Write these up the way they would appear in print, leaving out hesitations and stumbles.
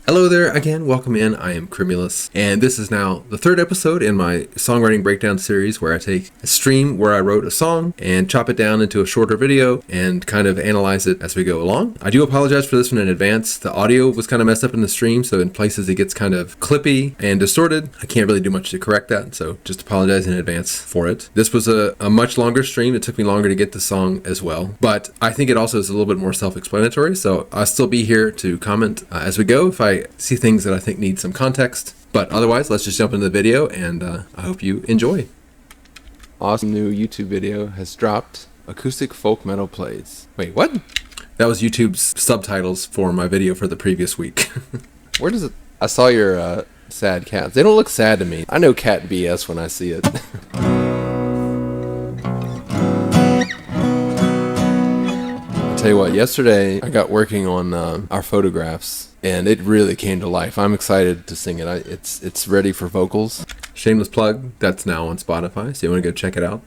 Hello there again, welcome in. I am Crimulus, and this is now the third episode in my songwriting breakdown series where I take a stream where I wrote a song and chop it down into a shorter video and kind of analyze it as we go along. I do apologize for this one in advance. The audio was kind of messed up in the stream, so in places it gets kind of clippy and distorted. I can't really do much to correct that, so just apologize in advance for it. This was a much longer stream. It took me longer to get the song as well, but I think it also is a little bit more self-explanatory, so I'll still be here to comment as we go if I see things that I think need some context. But otherwise, let's just jump into the video, and I hope you enjoy. Awesome new YouTube video has dropped. Acoustic folk metal plays. Wait, what? That was YouTube's subtitles for my video for the previous week. Where does it? I saw your sad cats. They don't look sad to me. I know cat BS when I see it. I'll tell you what, yesterday I got working on our photographs, and it really came to life. I'm excited to sing it. It's ready for vocals. Shameless plug, that's now on Spotify, so you want to go check it out.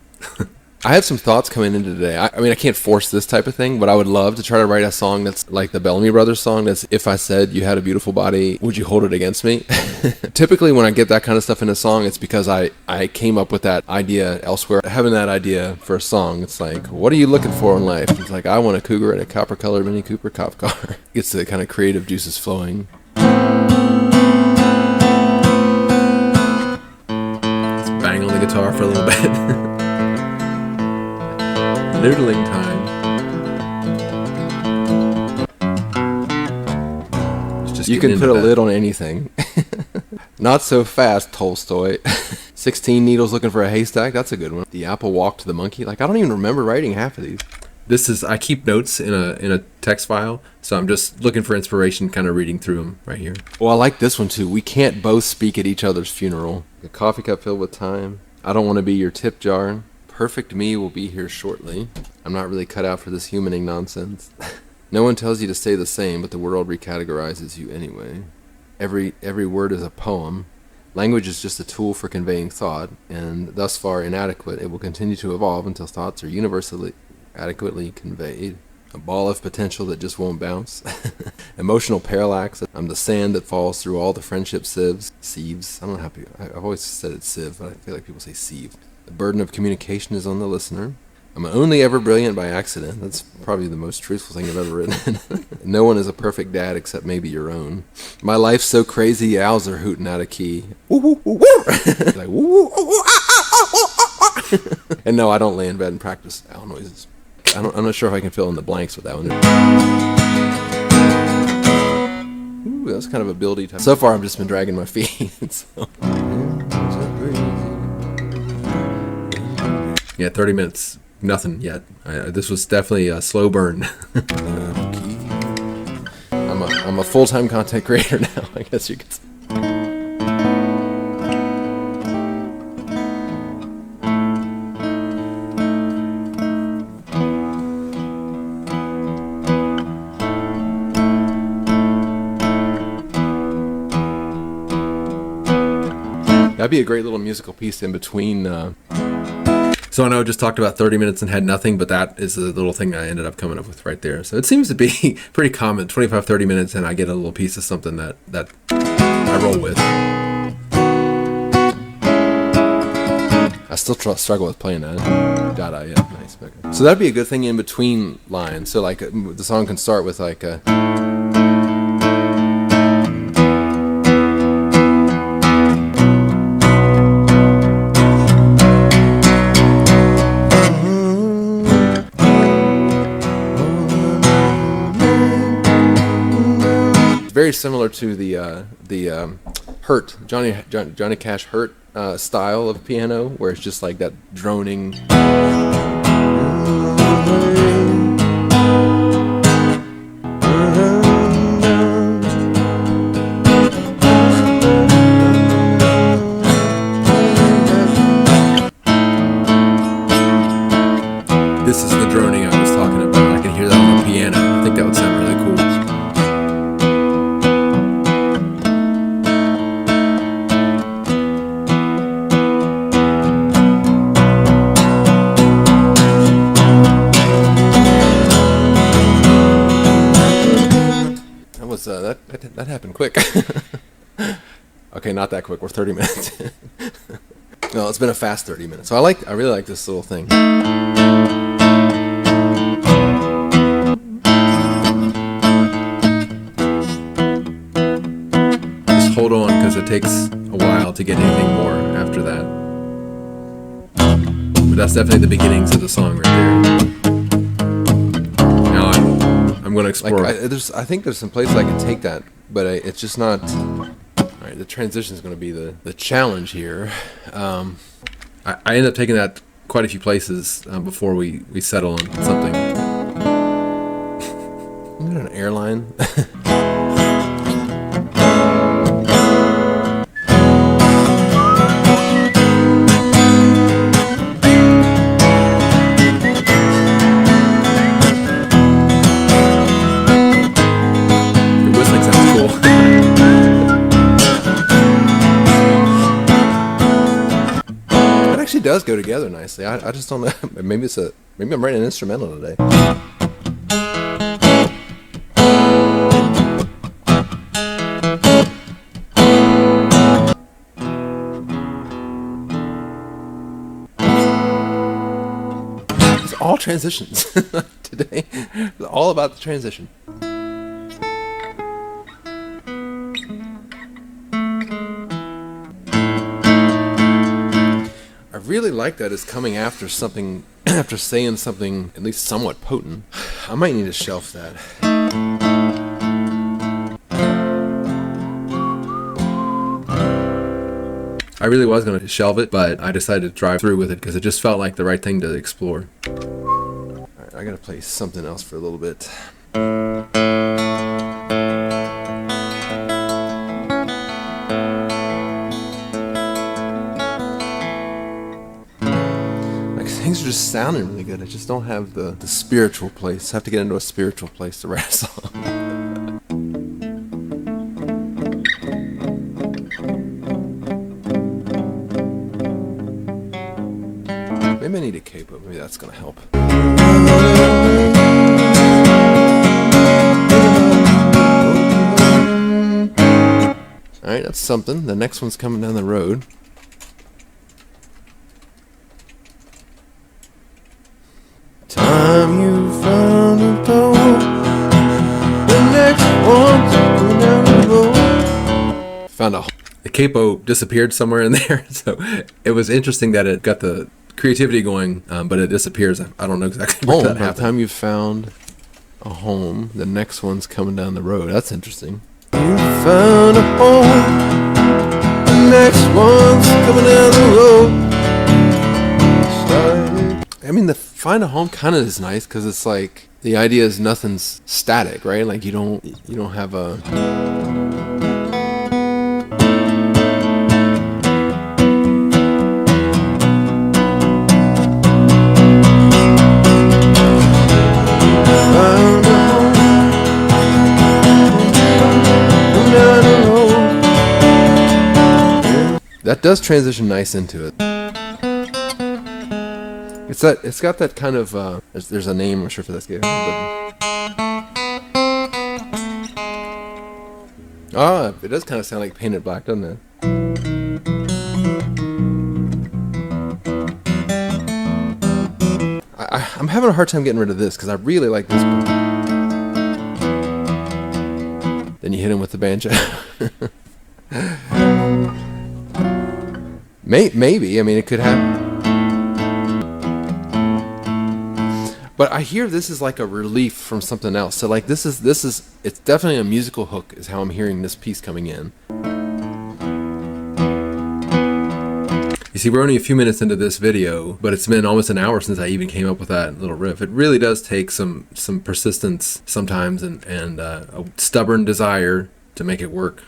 I have some thoughts coming into today. I mean, I can't force this type of thing, but I would love to try to write a song that's like the Bellamy Brothers song. That's if I said you had a beautiful body, would you hold it against me? Typically, when I get that kind of stuff in a song, it's because I came up with that idea elsewhere. Having that idea for a song, it's like, what are you looking for in life? It's like, I want a cougar and a copper-colored Mini Cooper cop car. Gets the kind of creative juices flowing. Let's bang on the guitar for a little bit. Noodling time. You can put a lid on anything. Not so fast, Tolstoy. 16 needles looking for a haystack. That's a good one. The apple walked to the monkey. Like, I don't even remember writing half of these. I keep notes in a text file, so I'm just looking for inspiration, kind of reading through them right here. Well, I like this one too. We can't both speak at each other's funeral. A coffee cup filled with time. I don't want to be your tip jar. Perfect me will be here shortly. I'm not really cut out for this humaning nonsense. No one tells you to stay the same, but the world recategorizes you anyway. Every word is a poem. Language is just a tool for conveying thought, and thus far inadequate, it will continue to evolve until thoughts are universally adequately conveyed. A ball of potential that just won't bounce. Emotional parallax. I'm the sand that falls through all the friendship sieves. I don't know how people, I've always said it's sieve, but I feel like people say sieve. The burden of communication is on the listener. I'm only ever brilliant by accident. That's probably the most truthful thing I've ever written. No one is a perfect dad except maybe your own. My life's so crazy, owls are hooting out of key. Like, and no, I don't lay in bed and practice owl noises. I'm not sure if I can fill in the blanks with that one. Ooh, that's kind of a buildy type. So far, I've just been dragging my feet. So. Yeah, 30 minutes, nothing yet. This was definitely a slow burn. I'm a full-time content creator now, I guess you could say. That'd be a great little musical piece in between. So I know I just talked about 30 minutes and had nothing, but that is the little thing I ended up coming up with right there. So it seems to be pretty common, 25, 30 minutes, and I get a little piece of something that I roll with. I still struggle with playing that. Yeah, nice. Okay. So that'd be a good thing in between lines. So like the song can start with like a... Very similar to the Hurt, Johnny Cash Hurt style of piano, where it's just like that droning. This is the droning I was talking about. I can hear that on the piano. I think that would sound really cool. Okay, not that quick. We're 30 minutes. No, it's been a fast 30 minutes. So I really like this little thing. Just hold on, because it takes a while to get anything more after that. But that's definitely the beginnings of the song right there. Now I'm going to explore. I think there's some places I can take that, but it's just not. All right, the transition is going to be the challenge here. I ended up taking that quite a few places before we settle on something. Isn't it an airline? The whistling sounds cool. Actually does go together nicely. I just don't know. Maybe I'm writing an instrumental today. It's all transitions today. It's all about the transition. I really like that it's coming after something, after saying something at least somewhat potent. I might need to shelf that. I really was going to shelve it, but I decided to drive through with it because it just felt like the right thing to explore. All right, I got to play something else for a little bit. Things are just sounding really good. I just don't have the spiritual place. I have to get into a spiritual place to write a song. Maybe I need a capo. Maybe that's going to help. Alright, that's something. The next one's coming down the road. Time you found a door, the next one's coming down the road. Found a... The capo disappeared somewhere in there, so it was interesting that it got the creativity going, but it disappears. I don't know exactly what that happened. By the time you found a home, the next one's coming down the road. That's interesting. You found a home, the next one's coming down the road. I mean, the find a home kind of is nice because it's like the idea is nothing's static, right? Like you don't have a... That does transition nice into it. It's got that kind of there's a name I'm sure for this game. It does kind of sound like Painted Black, doesn't it? I'm having a hard time getting rid of this because I really like this part. Then you hit him with the banjo. Maybe. I mean, it could happen. But I hear this is like a relief from something else. So like this is it's definitely a musical hook is how I'm hearing this piece coming in. You see, we're only a few minutes into this video, but it's been almost an hour since I even came up with that little riff. It really does take some persistence sometimes and a stubborn desire to make it work.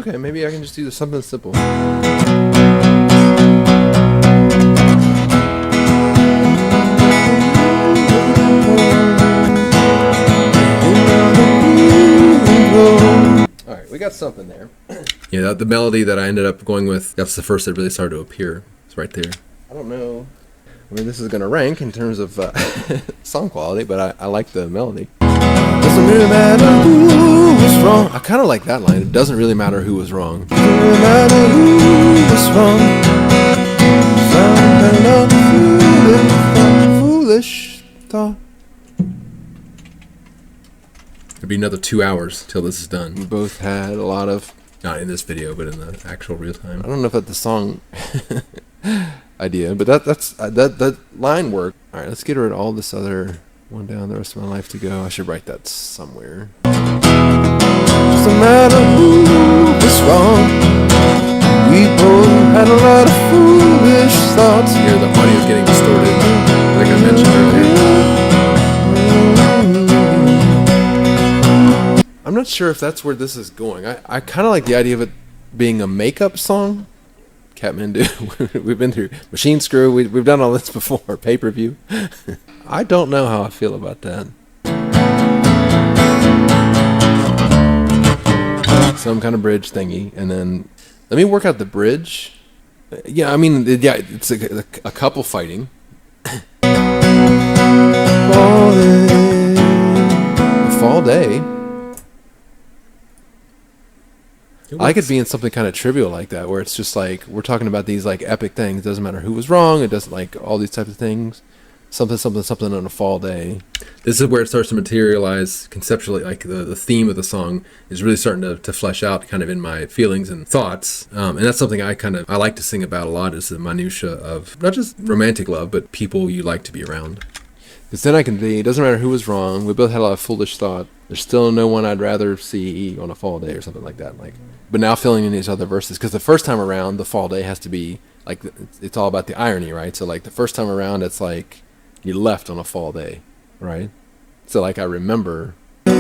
Okay, maybe I can just do something simple. Alright, we got something there. Yeah, the melody that I ended up going with, that's the first that really started to appear. It's right there. I don't know. I mean, this is going to rank in terms of song quality, but I like the melody. Doesn't really matter who was wrong. I kind of like that line. It doesn't really matter who was wrong. Doesn't really matter who was wrong. Foolish thought. It'll be another 2 hours till this is done. We both had a lot of... Not in this video, but in the actual real time. I don't know if that's the song idea, but that line worked. All right, let's get rid of all this other one down. The rest of my life to go. I should write that somewhere. Doesn't matter who was wrong. We both had a lot of foolish thoughts. Here, the audio is getting distorted, like I mentioned earlier. I'm not sure if that's where this is going. I kind of like the idea of it being a makeup song. Kathmandu. We've been through Machine Screw. We've done all this before. Pay-per-view. I don't know how I feel about that. Some kind of bridge thingy. And then let me work out the bridge. Yeah, I mean, yeah, it's a couple fighting. Fall day. I like it being something kind of trivial like that, where it's just like we're talking about these like epic things. It doesn't matter who was wrong. It doesn't like all these types of things. Something on a fall day. This is where it starts to materialize conceptually. Like the theme of the song is really starting to flesh out kind of in my feelings and thoughts. And that's something I like to sing about a lot, is the minutia of not just romantic love, but people you like to be around. Because then I can be, it doesn't matter who was wrong. We both had a lot of foolish thought. There's still no one I'd rather see on a fall day or something like that. Like, but now filling in these other verses, because the first time around, the fall day has to be like, it's all about the irony, right? So like the first time around, it's like you left on a fall day, right? So like I remember on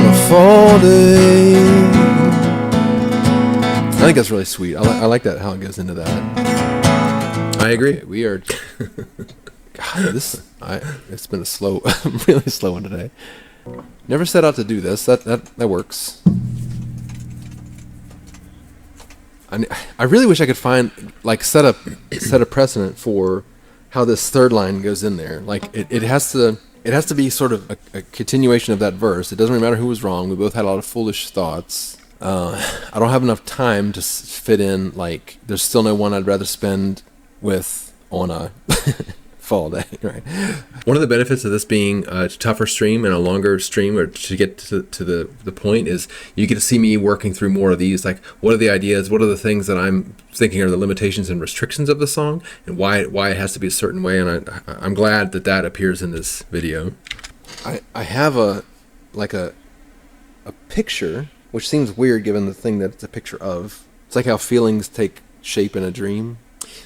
a fall day. I think that's really sweet. I like that, how it goes into that. I agree. Okay, we are. God, it's been a slow, really slow one today. Never set out to do this. That works. I really wish I could find set a precedent for how this third line goes in there. Like it has to be sort of a continuation of that verse. It doesn't really matter who was wrong. We both had a lot of foolish thoughts. I don't have enough time to fit in. Like there's still no one I'd rather spend with on a fall day, right? One of the benefits of this being a tougher stream and a longer stream, or to get to the point, is you get to see me working through more of these. Like, what are the ideas? What are the things that I'm thinking are the limitations and restrictions of the song, and why it has to be a certain way? And I'm glad that appears in this video. I have a picture, which seems weird given the thing that it's a picture of. It's like how feelings take shape in a dream.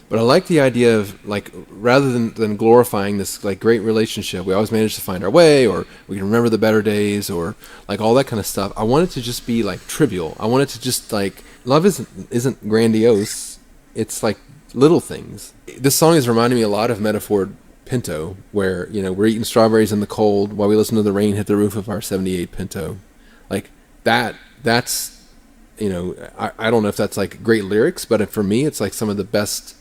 But I like the idea of, like, rather than glorifying this like great relationship, we always manage to find our way, or we can remember the better days, or like all that kind of stuff. I want it to just be like trivial. I want it to just like, love isn't grandiose. It's like little things. This song is reminding me a lot of Metaphor Pinto, where, you know, we're eating strawberries in the cold while we listen to the rain hit the roof of our 78 Pinto. Like that's, you know, I don't know if that's like great lyrics, but for me, it's like some of the best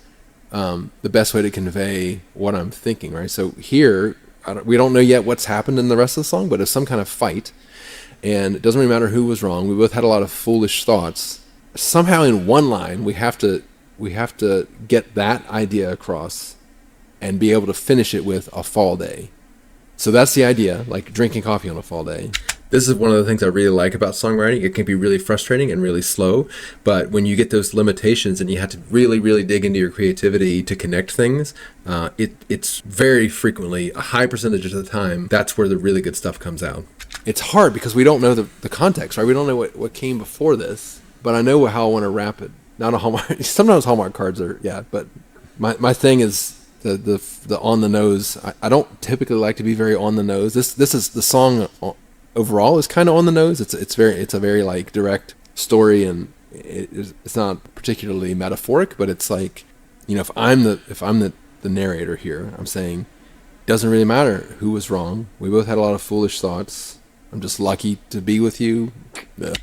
way to convey what I'm thinking, right? So here, we don't know yet what's happened in the rest of the song, but it's some kind of fight, and it doesn't really matter who was wrong. We both had a lot of foolish thoughts. Somehow in one line, we have to get that idea across and be able to finish it with a fall day. So that's the idea, like drinking coffee on a fall day. This is one of the things I really like about songwriting. It can be really frustrating and really slow, but when you get those limitations and you have to really, really dig into your creativity to connect things, it's very frequently, a high percentage of the time, that's where the really good stuff comes out. It's hard because we don't know the context, right? We don't know what came before this, but I know how I want to wrap it. Not a Hallmark. Sometimes Hallmark cards are, yeah, but my thing is the on the nose. I don't typically like to be very on the nose. This is the song overall is kind of on the nose. It's a very like direct story, and it's not particularly metaphoric, but it's like, if I'm the narrator here, I'm saying it doesn't really matter who was wrong. We both had a lot of foolish thoughts. I'm just lucky to be with you. Yeah.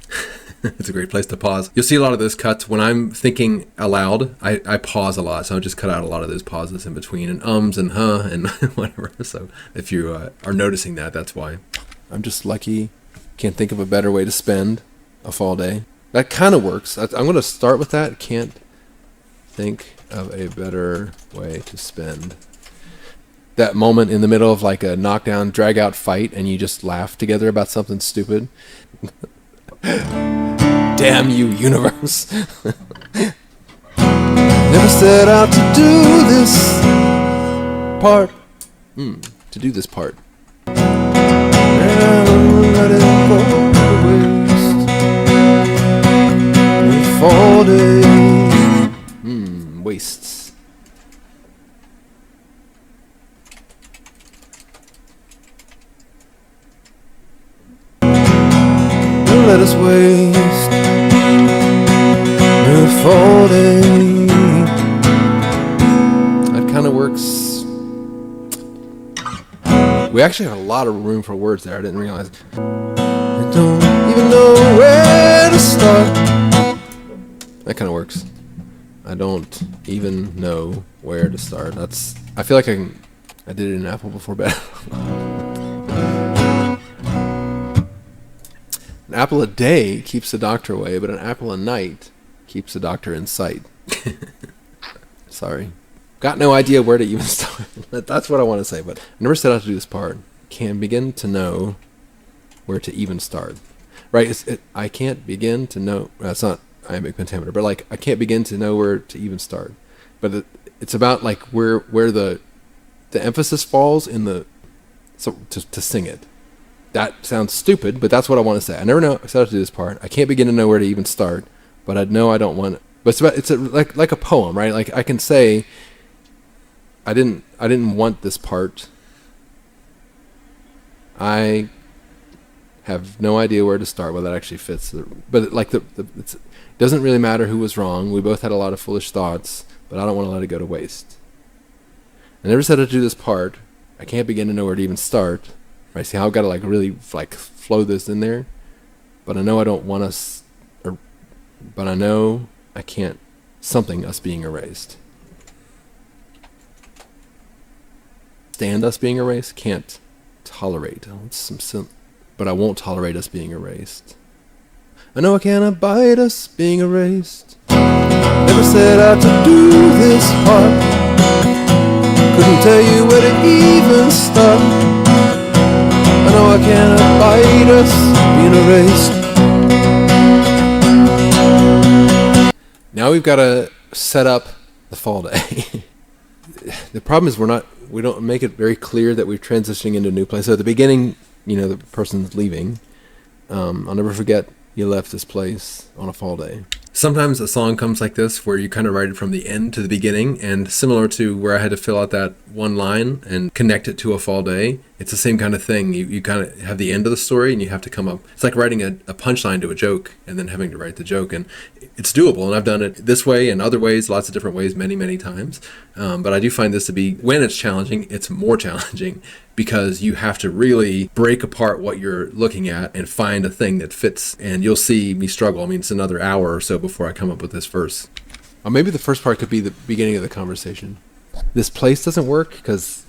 It's a great place to pause. You'll see a lot of those cuts when I'm thinking aloud. I pause a lot, so I'll just cut out a lot of those pauses in between, and ums and huh and whatever. So if you are noticing that, that's why. I'm just lucky. Can't think of a better way to spend a fall day. That kind of works. I'm going to start with that. Can't think of a better way to spend. That moment in the middle of like a knockdown, drag out fight, and you just laugh together about something stupid. Damn you, universe. Never set out to do this part. To do this part. And let it go to waste. Fall day. Wastes. Let us waste the fall day. That kind of works. We actually have a lot of room for words there. I didn't realize. I don't even know where to start. That kind of works. I don't even know where to start. I feel like I did it in Apple before bed. An apple a day keeps the doctor away, but an apple a night keeps the doctor in sight. Sorry. Got no idea where to even start. That's what I want to say, but I never set out to do this part. Can begin to know where to even start. Right? I can't begin to know. That's not iambic pentameter, but like I can't begin to know where to even start. But it's about like where the emphasis falls in the to sing it. That sounds stupid, but that's what I want to say. I never set out to do this part. I can't begin to know where to even start, but I know I don't want it. But like a poem, right? Like I can say, I didn't want this part. I have no idea where to start. Well, that actually fits. But like it doesn't really matter who was wrong. We both had a lot of foolish thoughts, but I don't want to let it go to waste. I never set out to do this part. I can't begin to know where to even start. Right, see how I've got to like really like flow this in there, but I know I don't want us, but I know I can't. Us being erased. Stand us being erased. Can't tolerate. But I won't tolerate us being erased. I know I can't abide us being erased. Never set out to do this part. Couldn't tell you where to even start. I know I can't abide us being erased. Now we've got to set up the fall day. The problem is we don't make it very clear that we're transitioning into a new place. So at the beginning, the person's leaving. I'll never forget you left this place on a fall day. Sometimes a song comes like this where you kind of write it from the end to the beginning, and similar to where I had to fill out that one line and connect it to a fall day, it's the same kind of thing. You kind of have the end of the story and you have to come up. It's like writing a punchline to a joke and then having to write the joke, and it's doable, and I've done it this way and other ways, lots of different ways, many, many times. But I do find this to be, when it's challenging, it's more challenging because you have to really break apart what you're looking at and find a thing that fits, and you'll see me struggle. I mean, it's another hour or so before I come up with this verse. Or maybe the first part could be the beginning of the conversation. This place doesn't work because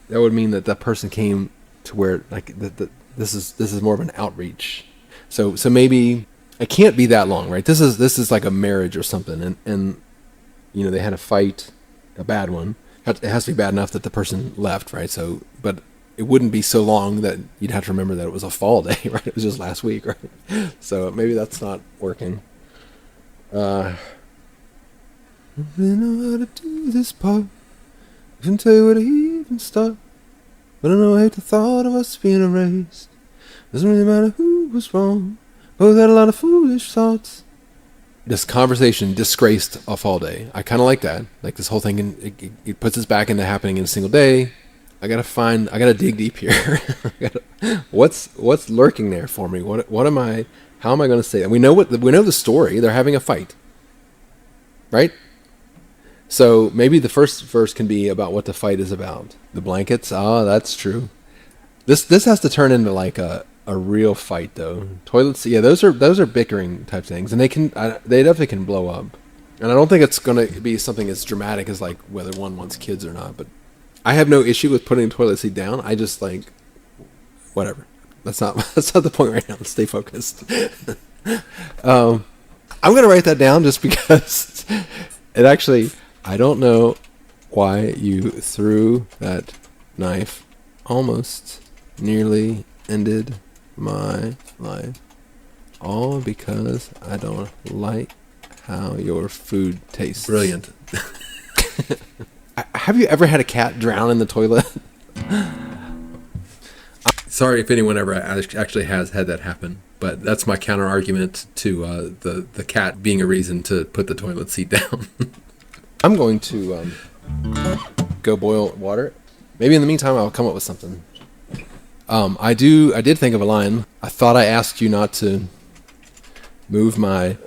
that would mean that person came to where like this is more of an outreach. So maybe it can't be that long, right? This is like a marriage or something, and they had a fight, a bad one. It has to be bad enough that the person left, right? So, but it wouldn't be so long that you'd have to remember that it was a fall day, right? It was just last week, right? So maybe that's not working. I don't know how to do this part. I couldn't tell you where to even start. But I know I hate the thought of us being erased. Doesn't really matter who was wrong. Both had a lot of foolish thoughts. This conversation disgraced a fall day. I kind of like that. Like this whole thing, it puts us back into happening in a single day. I gotta dig deep here. What's lurking there for me? How am I going to say that? We know the story. They're having a fight, right? So maybe the first verse can be about what the fight is about. The blankets. Ah, that's true. This has to turn into like a real fight though. Toilets. Yeah, those are bickering type things, and they definitely can blow up. And I don't think it's going to be something as dramatic as like whether one wants kids or not. But I have no issue with putting the toilet seat down. I just like whatever. That's not the point right now. Let's stay focused. I'm going to write that down just because it actually. I don't know why you threw that knife. Almost nearly ended my life. All because I don't like how your food tastes. Brilliant. Have you ever had a cat drown in the toilet? Sorry if anyone ever actually has had that happen, but that's my counter argument to the cat being a reason to put the toilet seat down. I'm going to go boil water. Maybe in the meantime I'll come up with something. I did think of a line. I thought I asked you not to move my...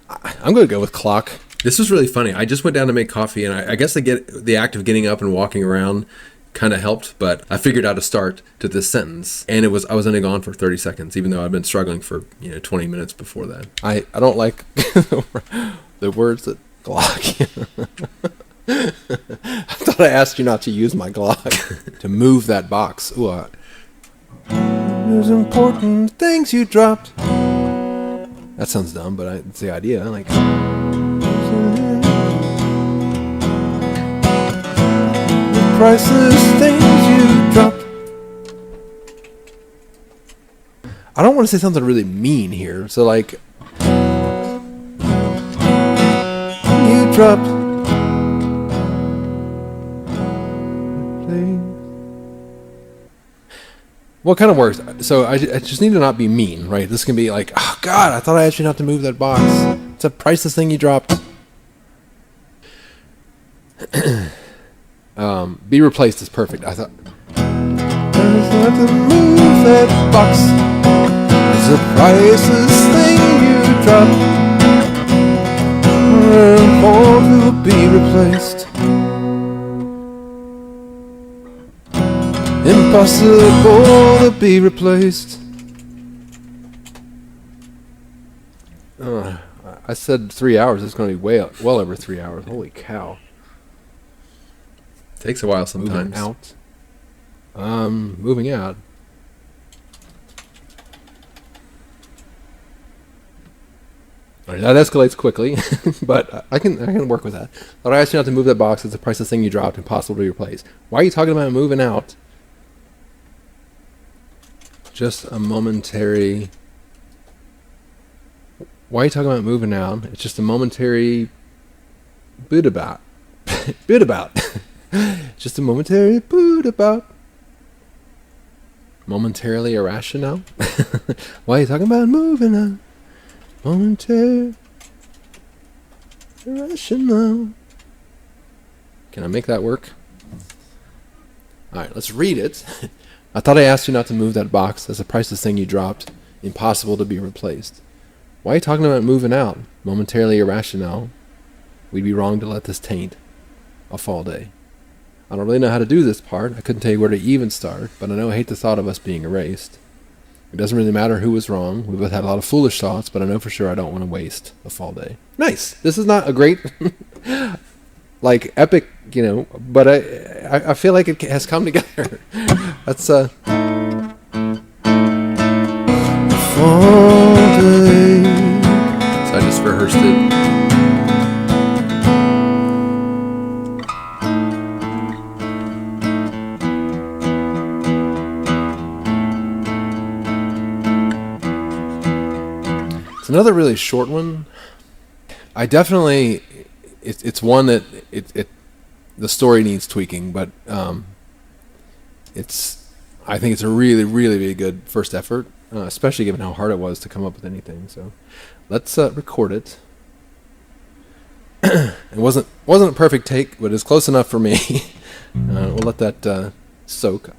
I'm going to go with clock. This was really funny. I just went down to make coffee, and I guess the act of getting up and walking around kind of helped, but I figured out a start to this sentence, and I was only gone for 30 seconds, even though I'd been struggling for 20 minutes before that. I don't like the words that Glock. I thought I asked you not to use my Glock to move that box. Ooh, there's important things you dropped. That sounds dumb, but it's the idea. Like, the priceless things you dropped. I don't want to say something really mean here, so like, you dropped. What kind of works? So I just need to not be mean, right? This can be like, oh God, I thought I asked you not to move that box. It's a priceless thing you dropped. Be replaced is perfect. I thought I just have to move that box. It's a priceless thing you dropped. All to be replaced. Impossible to be replaced. I said 3 hours. It's going to be well over 3 hours. Holy cow! Takes a while sometimes. Moving out. All right, that escalates quickly, but I can work with that. Thought I asked you not to move that box. It's the priceless thing you dropped. Impossible to be replaced. Why are you talking about moving out? Just a momentary... Why are you talking about moving out? It's just a momentary... boot about. Boot about. Just a momentary boot about. Momentarily irrational? Why are you talking about moving out? Momentary... irrational. Can I make that work? Alright, let's read it. I thought I asked you not to move that box. That's the priceless thing you dropped. Impossible to be replaced. Why are you talking about moving out? Momentarily irrational. We'd be wrong to let this taint a fall day. I don't really know how to do this part. I couldn't tell you where to even start, but I know I hate the thought of us being erased. It doesn't really matter who was wrong. We both had a lot of foolish thoughts, but I know for sure I don't want to waste a fall day. Nice! This is not a great... like epic, but I feel like it has come together. That's fall day. So I just rehearsed it. It's another really short one. I definitely... It's one that the story needs tweaking, but I think it's a really, really, really good first effort, especially given how hard it was to come up with anything. So let's record it. It wasn't a perfect take, but it's close enough for me. We'll let that Soak.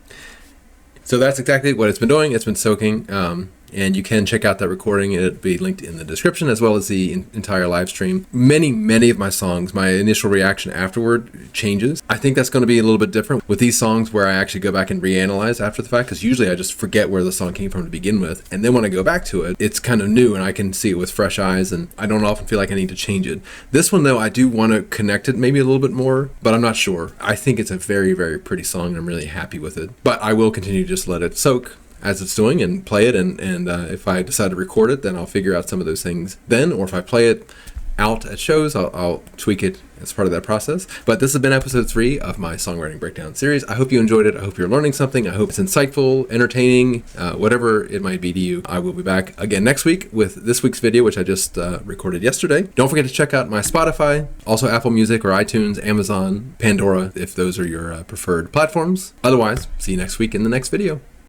So that's exactly what it's been doing. It's been soaking. And you can check out that recording. It'll be linked in the description, as well as the entire live stream. Many of my songs, my initial reaction afterward changes. I think that's going to be a little bit different with these songs, where I actually go back and reanalyze after the fact, because usually I just forget where the song came from to begin with. And then when I go back to it, it's kind of new and I can see it with fresh eyes, and I don't often feel like I need to change it. This one, though, I do want to connect it maybe a little bit more, but I'm not sure. I think it's a very, very pretty song, and I'm really happy with it. But I will continue to just let it soak as it's doing and play it, and if I decide to record it, then I'll figure out some of those things then, or if I play it out at shows, I'll tweak it as part of that process. But this has been episode 3 of my Songwriting Breakdown series. I hope you enjoyed it. I hope you're learning something. I hope it's insightful, entertaining, whatever it might be to you. I will be back again next week with this week's video, which I just recorded yesterday. Don't forget to check out my Spotify, also Apple Music or iTunes, Amazon, Pandora, if those are your preferred platforms. Otherwise, see you next week in the next video.